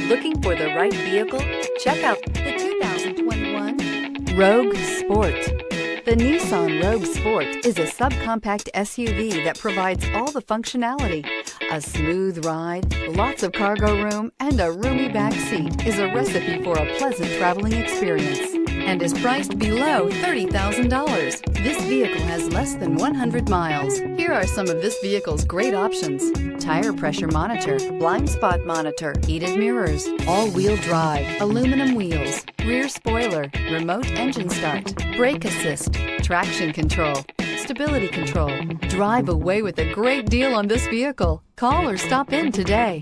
Looking for the right vehicle? Check out the 2021 Rogue Sport. The Nissan Rogue Sport is a subcompact SUV that provides all the functionality. A smooth ride, lots of cargo room, and a roomy back seat is a recipe for a pleasant traveling experience and is priced below $30,000. This vehicle has less than 100 miles. Here are some of this vehicle's great options: tire pressure monitor, blind spot monitor, heated mirrors, all-wheel drive, aluminum wheels, rear spoiler, remote engine start, brake assist, traction control, stability control. Drive away with a great deal on this vehicle. Call or stop in today.